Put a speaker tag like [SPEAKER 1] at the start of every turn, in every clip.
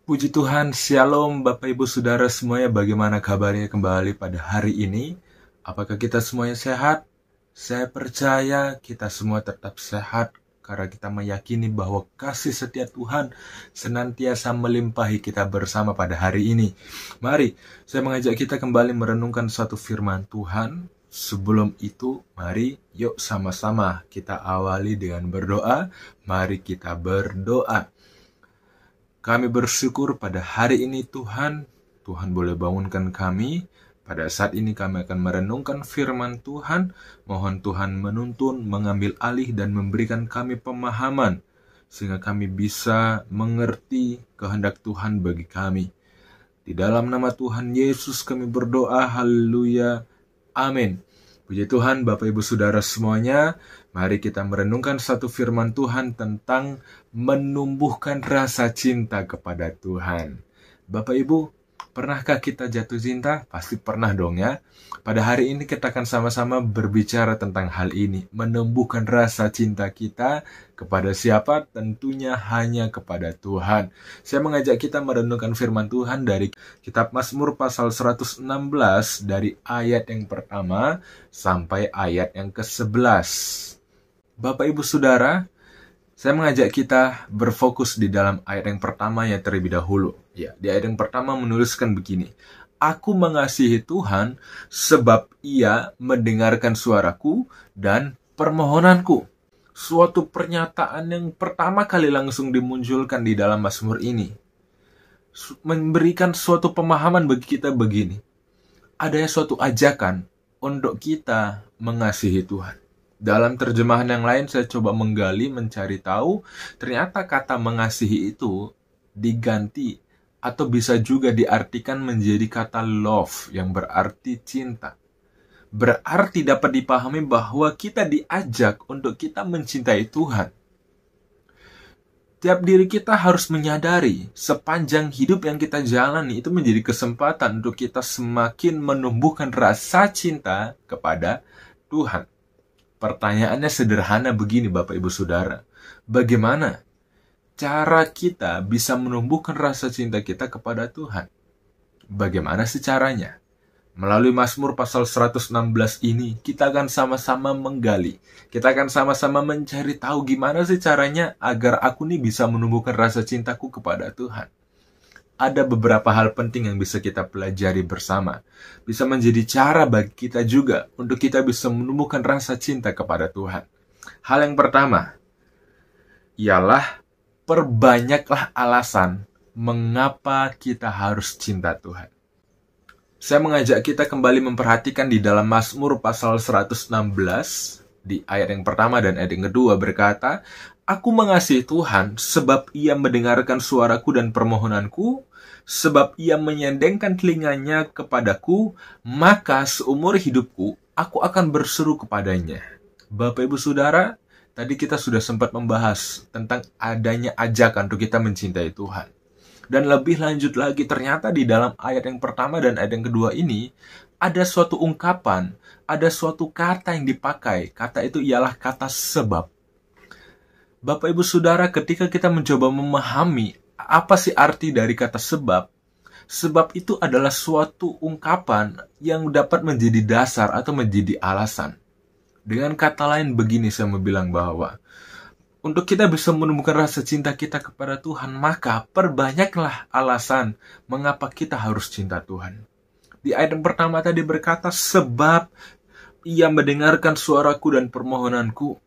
[SPEAKER 1] Puji Tuhan, Shalom Bapak Ibu Saudara semuanya, bagaimana kabarnya kembali pada hari ini? Apakah kita semuanya sehat? Saya percaya kita semua tetap sehat karena kita meyakini bahwa kasih setia Tuhan senantiasa melimpahi kita bersama pada hari ini. Mari, saya mengajak kita kembali merenungkan satu firman Tuhan. Sebelum itu, mari yuk sama-sama kita awali dengan berdoa. Mari kita berdoa. Kami bersyukur pada hari ini Tuhan boleh bangunkan kami. Pada saat ini kami akan merenungkan firman Tuhan. Mohon Tuhan menuntun, mengambil alih dan memberikan kami pemahaman. Sehingga kami bisa mengerti kehendak Tuhan bagi kami. Di dalam nama Tuhan Yesus kami berdoa, haleluya, amin. Puji Tuhan Bapak Ibu Saudara semuanya, mari kita merenungkan satu firman Tuhan tentang menumbuhkan rasa cinta kepada Tuhan. Bapak Ibu, pernahkah kita jatuh cinta? Pasti pernah dong ya. Pada hari ini kita akan sama-sama berbicara tentang hal ini. Menumbuhkan rasa cinta kita kepada siapa? Tentunya hanya kepada Tuhan. Saya mengajak kita merenungkan firman Tuhan dari kitab Mazmur pasal 116 dari ayat yang pertama sampai ayat yang ke-11. Bapak Ibu Saudara, saya mengajak kita berfokus di dalam ayat yang pertama ya terlebih dahulu. Ya, di ayat yang pertama menuliskan begini. Aku mengasihi Tuhan sebab Ia mendengarkan suaraku dan permohonanku. Suatu pernyataan yang pertama kali langsung dimunculkan di dalam Mazmur ini. Memberikan suatu pemahaman bagi kita begini. Ada suatu ajakan untuk kita mengasihi Tuhan. Dalam terjemahan yang lain saya coba menggali, mencari tahu, ternyata kata mengasihi itu diganti atau bisa juga diartikan menjadi kata love yang berarti cinta. Berarti dapat dipahami bahwa kita diajak untuk kita mencintai Tuhan. Tiap diri kita harus menyadari sepanjang hidup yang kita jalani itu menjadi kesempatan untuk kita semakin menumbuhkan rasa cinta kepada Tuhan. Pertanyaannya sederhana begini Bapak Ibu Saudara. Bagaimana cara kita bisa menumbuhkan rasa cinta kita kepada Tuhan? Bagaimana sih caranya? Melalui Mazmur pasal 116 ini, kita akan sama-sama menggali. Kita akan sama-sama mencari tahu gimana sih caranya agar aku nih bisa menumbuhkan rasa cintaku kepada Tuhan. Ada beberapa hal penting yang bisa kita pelajari bersama. Bisa menjadi cara bagi kita juga untuk kita bisa menumbuhkan rasa cinta kepada Tuhan. Hal yang pertama, ialah perbanyaklah alasan mengapa kita harus cinta Tuhan. Saya mengajak kita kembali memperhatikan di dalam Mazmur pasal 116, di ayat yang pertama dan ayat yang kedua berkata, Aku mengasihi Tuhan sebab Ia mendengarkan suaraku dan permohonanku, sebab Ia menyendengkan telinganya kepadaku, maka seumur hidupku aku akan berseru kepadanya. Bapak Ibu Saudara, tadi kita sudah sempat membahas tentang adanya ajakan untuk kita mencintai Tuhan. Dan lebih lanjut lagi, ternyata di dalam ayat yang pertama dan ayat yang kedua ini, ada suatu ungkapan, ada suatu kata yang dipakai. Kata itu ialah kata sebab. Bapak Ibu Saudara, ketika kita mencoba memahami apa sih arti dari kata sebab itu adalah suatu ungkapan yang dapat menjadi dasar atau menjadi alasan. Dengan kata lain begini saya mau bilang bahwa untuk kita bisa menemukan rasa cinta kita kepada Tuhan, maka perbanyaklah alasan mengapa kita harus cinta Tuhan. Di ayat yang pertama tadi berkata, sebab Ia mendengarkan suaraku dan permohonanku.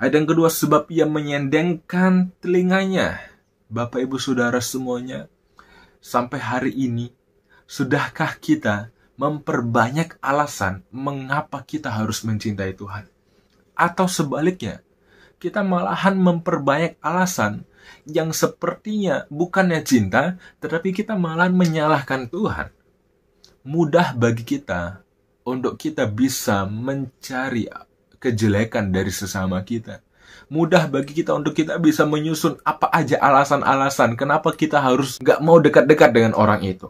[SPEAKER 1] Ayat yang kedua, sebab Ia menyendengkan telinganya. Bapak Ibu Saudara semuanya, sampai hari ini, sudahkah kita memperbanyak alasan mengapa kita harus mencintai Tuhan? Atau sebaliknya, kita malahan memperbanyak alasan yang sepertinya bukannya cinta, tetapi kita malahan menyalahkan Tuhan. Mudah bagi kita untuk kita bisa mencari kejelekan dari sesama kita. Mudah bagi kita untuk kita bisa menyusun apa aja alasan-alasan kenapa kita harus gak mau dekat-dekat dengan orang itu.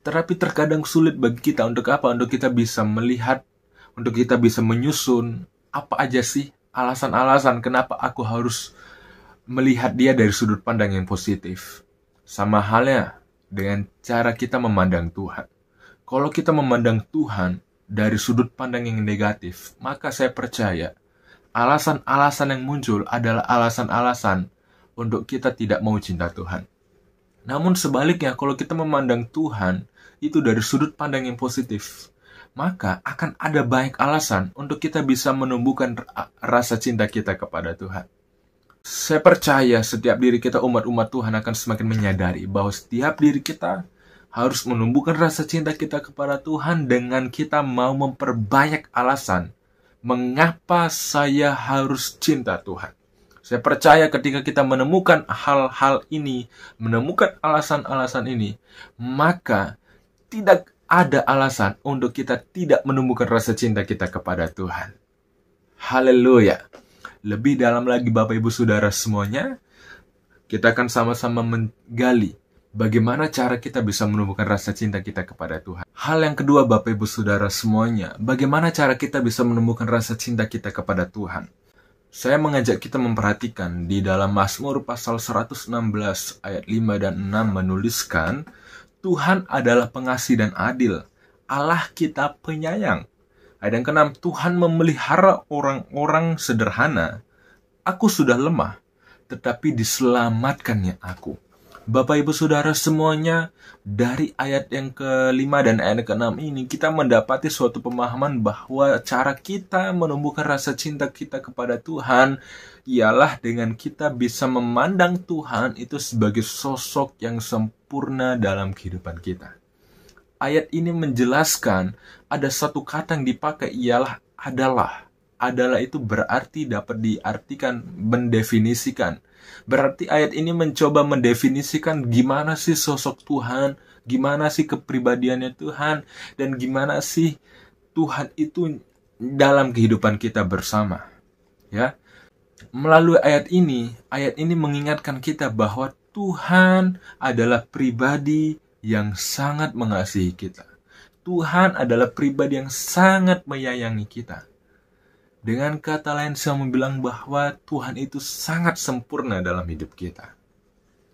[SPEAKER 1] Tetapi terkadang sulit bagi kita untuk apa? Untuk kita bisa melihat, untuk kita bisa menyusun apa aja sih alasan-alasan kenapa aku harus melihat dia dari sudut pandang yang positif. Sama halnya dengan cara kita memandang Tuhan. Kalau kita memandang Tuhan dari sudut pandang yang negatif, maka saya percaya alasan-alasan yang muncul adalah alasan-alasan untuk kita tidak mau cinta Tuhan. Namun sebaliknya, kalau kita memandang Tuhan itu dari sudut pandang yang positif, maka akan ada banyak alasan untuk kita bisa menumbuhkan rasa cinta kita kepada Tuhan. Saya percaya setiap diri kita umat-umat Tuhan akan semakin menyadari bahwa setiap diri kita harus menumbuhkan rasa cinta kita kepada Tuhan dengan kita mau memperbanyak alasan mengapa saya harus cinta Tuhan. Saya percaya ketika kita menemukan hal-hal ini, menemukan alasan-alasan ini, maka tidak ada alasan untuk kita tidak menumbuhkan rasa cinta kita kepada Tuhan. Haleluya. Lebih dalam lagi Bapak Ibu Saudara semuanya, kita akan sama-sama menggali bagaimana cara kita bisa menumbuhkan rasa cinta kita kepada Tuhan. Hal yang kedua Bapak Ibu Saudara semuanya, bagaimana cara kita bisa menumbuhkan rasa cinta kita kepada Tuhan. Saya mengajak kita memperhatikan di dalam Mazmur pasal 116 ayat 5 dan 6 menuliskan, Tuhan adalah pengasih dan adil, Allah kita penyayang. Ayat yang ke-6, Tuhan memelihara orang-orang sederhana. Aku sudah lemah, tetapi diselamatkannya aku. Bapak Ibu Saudara semuanya, dari ayat yang ke-5 dan ayat yang ke-6 ini, kita mendapati suatu pemahaman bahwa cara kita menumbuhkan rasa cinta kita kepada Tuhan ialah dengan kita bisa memandang Tuhan itu sebagai sosok yang sempurna dalam kehidupan kita. Ayat ini menjelaskan ada satu kata yang dipakai ialah adalah. Adalah itu berarti dapat diartikan mendefinisikan. Berarti ayat ini mencoba mendefinisikan gimana sih sosok Tuhan, gimana sih kepribadiannya Tuhan, dan gimana sih Tuhan itu dalam kehidupan kita bersama. Ya. Melalui ayat ini mengingatkan kita bahwa Tuhan adalah pribadi yang sangat mengasihi kita. Tuhan adalah pribadi yang sangat menyayangi kita. Dengan kata lain saya mau bilang bahwa Tuhan itu sangat sempurna dalam hidup kita.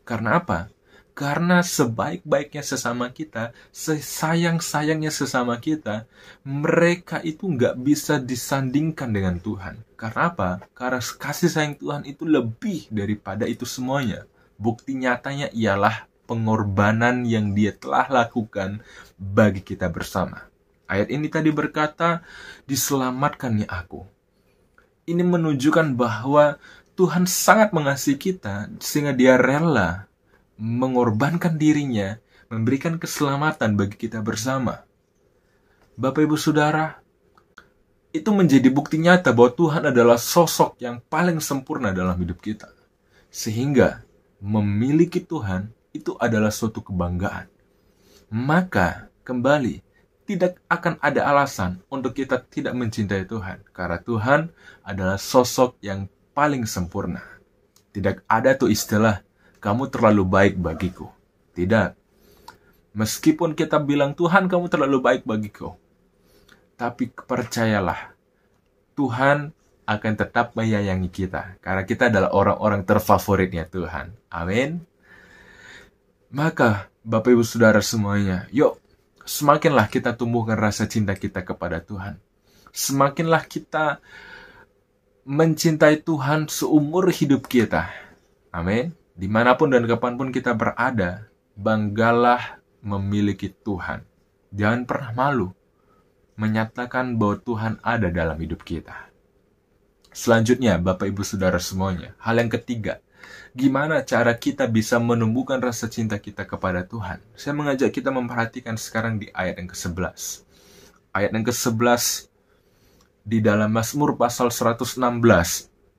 [SPEAKER 1] Karena apa? Karena sebaik-baiknya sesama kita, sesayang-sayangnya sesama kita, mereka itu nggak bisa disandingkan dengan Tuhan. Karena apa? Karena kasih sayang Tuhan itu lebih daripada itu semuanya. Bukti nyatanya ialah pengorbanan yang Dia telah lakukan bagi kita bersama. Ayat ini tadi berkata, diselamatkannya aku. Ini menunjukkan bahwa Tuhan sangat mengasihi kita sehingga Dia rela mengorbankan dirinya, memberikan keselamatan bagi kita bersama. Bapak Ibu Saudara, itu menjadi bukti nyata bahwa Tuhan adalah sosok yang paling sempurna dalam hidup kita. Sehingga memiliki Tuhan itu adalah suatu kebanggaan. Maka, kembali, tidak akan ada alasan untuk kita tidak mencintai Tuhan. Karena Tuhan adalah sosok yang paling sempurna. Tidak ada tuh istilah, kamu terlalu baik bagiku. Tidak. Meskipun kita bilang, Tuhan kamu terlalu baik bagiku. Tapi percayalah, Tuhan akan tetap menyayangi kita. Karena kita adalah orang-orang terfavoritnya Tuhan. Amin. Maka, Bapak Ibu Saudara semuanya, yuk, semakinlah kita tumbuhkan rasa cinta kita kepada Tuhan. Semakinlah kita mencintai Tuhan seumur hidup kita. Amin. Dimanapun dan kapanpun kita berada, banggalah memiliki Tuhan. Jangan pernah malu menyatakan bahwa Tuhan ada dalam hidup kita. Selanjutnya, Bapak Ibu Saudara semuanya, hal yang ketiga, gimana cara kita bisa menumbuhkan rasa cinta kita kepada Tuhan? Saya mengajak kita memperhatikan sekarang di ayat yang ke-11. Ayat yang ke-11 di dalam Mazmur pasal 116,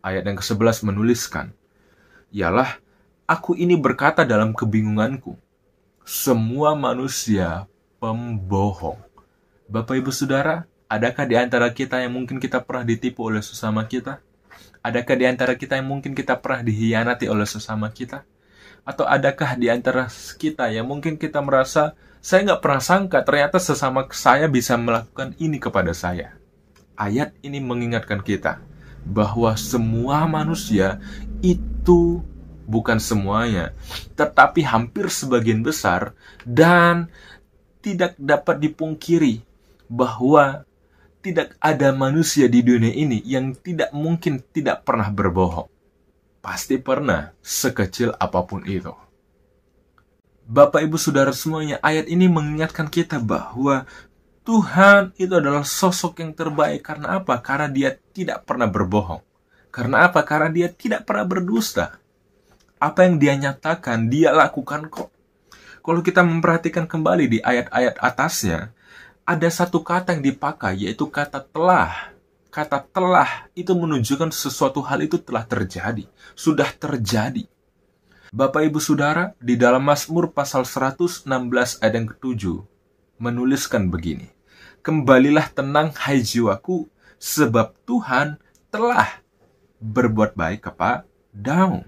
[SPEAKER 1] ayat yang ke-11 menuliskan, ialah, aku ini berkata dalam kebingunganku, semua manusia pembohong. Bapak Ibu Saudara, adakah di antara kita yang mungkin kita pernah ditipu oleh sesama kita? Adakah di antara kita yang mungkin kita pernah dihianati oleh sesama kita? Atau adakah di antara kita yang mungkin kita merasa, saya nggak pernah sangka ternyata sesama saya bisa melakukan ini kepada saya. Ayat ini mengingatkan kita bahwa semua manusia itu bukan semuanya, tetapi hampir sebagian besar, dan tidak dapat dipungkiri bahwa tidak ada manusia di dunia ini yang tidak mungkin tidak pernah berbohong. Pasti pernah, sekecil apapun itu. Bapak, Ibu, Saudara semuanya, ayat ini mengingatkan kita bahwa Tuhan itu adalah sosok yang terbaik. Karena apa? Karena Dia tidak pernah berbohong. Karena apa? Karena Dia tidak pernah berdusta. Apa yang Dia nyatakan, Dia lakukan kok. Kalau kita memperhatikan kembali di ayat-ayat atasnya, ada satu kata yang dipakai, yaitu kata telah. Kata telah itu menunjukkan sesuatu hal itu telah terjadi, sudah terjadi. Bapak, Ibu, Saudara, di dalam Mazmur pasal 116 ayat yang ke-7 menuliskan begini: Kembalilah tenang hai jiwaku, sebab Tuhan telah berbuat baik kepadamu.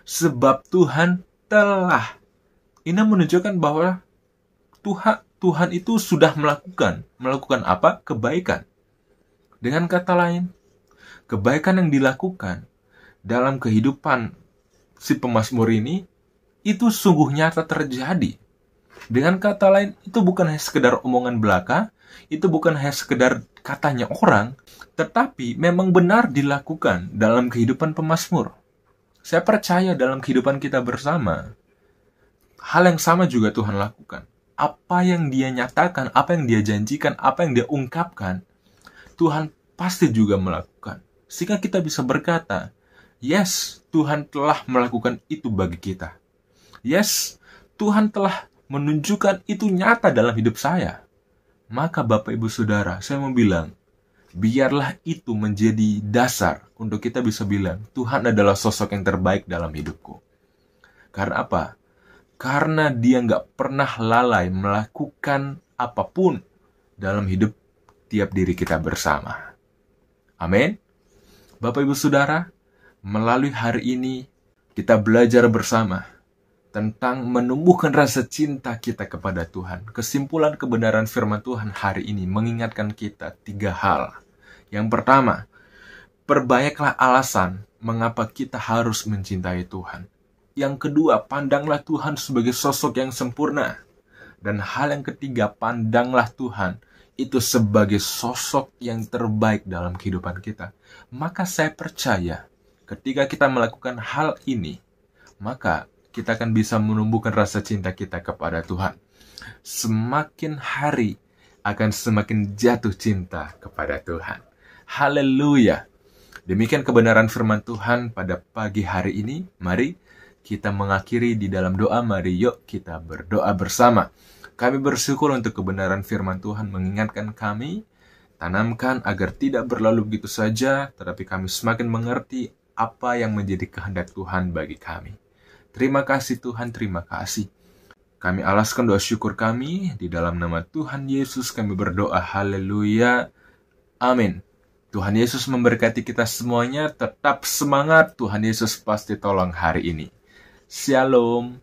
[SPEAKER 1] Sebab Tuhan telah. Ini menunjukkan bahwa Tuhan itu sudah melakukan apa? Kebaikan. Dengan kata lain, kebaikan yang dilakukan dalam kehidupan si pemazmur ini itu sungguh nyata terjadi. Dengan kata lain, itu bukan hanya sekedar omongan belaka, itu bukan hanya sekedar katanya orang, tetapi memang benar dilakukan dalam kehidupan pemazmur. Saya percaya dalam kehidupan kita bersama, hal yang sama juga Tuhan lakukan. Apa yang Dia nyatakan, apa yang Dia janjikan, apa yang Dia ungkapkan, Tuhan pasti juga melakukan. Sehingga kita bisa berkata, yes, Tuhan telah melakukan itu bagi kita. Yes, Tuhan telah menunjukkan itu nyata dalam hidup saya. Maka Bapak, Ibu, Saudara, saya mau bilang, biarlah itu menjadi dasar untuk kita bisa bilang, Tuhan adalah sosok yang terbaik dalam hidupku. Karena apa? Karena Dia nggak pernah lalai melakukan apapun dalam hidup tiap diri kita bersama. Amin. Bapak, Ibu, Saudara, melalui hari ini kita belajar bersama tentang menumbuhkan rasa cinta kita kepada Tuhan. Kesimpulan kebenaran firman Tuhan hari ini mengingatkan kita 3 hal. Yang pertama, perbanyaklah alasan mengapa kita harus mencintai Tuhan. Yang kedua, pandanglah Tuhan sebagai sosok yang sempurna. Dan hal yang ketiga, pandanglah Tuhan itu sebagai sosok yang terbaik dalam kehidupan kita. Maka saya percaya, ketika kita melakukan hal ini, maka kita akan bisa menumbuhkan rasa cinta kita kepada Tuhan. Semakin hari akan semakin jatuh cinta kepada Tuhan. Haleluya. Demikian kebenaran firman Tuhan pada pagi hari ini. Mari kita mengakhiri di dalam doa. Mari yuk kita berdoa bersama. Kami bersyukur untuk kebenaran firman Tuhan mengingatkan kami. Tanamkan agar tidak berlalu begitu saja, tetapi kami semakin mengerti apa yang menjadi kehendak Tuhan bagi kami. Terima kasih Tuhan, terima kasih. Kami alaskan doa syukur kami. Di dalam nama Tuhan Yesus kami berdoa. Haleluya. Amin. Tuhan Yesus memberkati kita semuanya. Tetap semangat. Tuhan Yesus pasti tolong hari ini. Shalom.